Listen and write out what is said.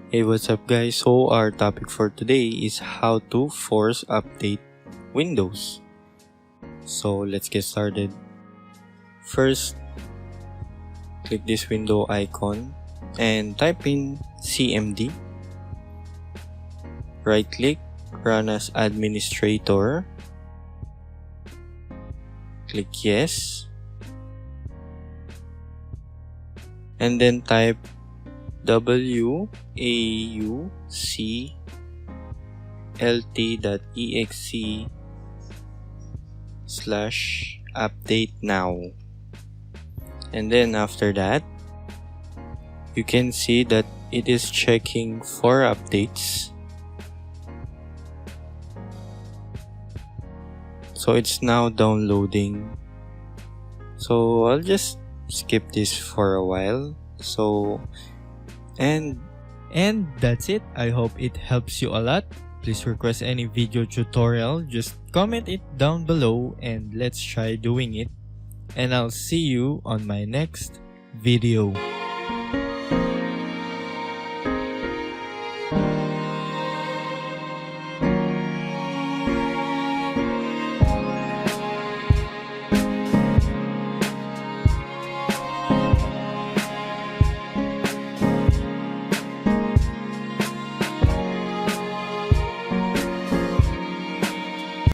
Hey, what's up guys? So our topic for today is how to force update Windows. So let's get started. First, click this window icon and type in cmd. Right click, run as administrator. Click yes. And then type wauclt.exe/update now. And then after that, you can see that it is checking for updates. So it's now downloading. So I'll just skip this for a while. And that's it. I hope it helps you a lot. Please request any video tutorial. Just comment it down below and let's try doing it. And I'll see you on my next video.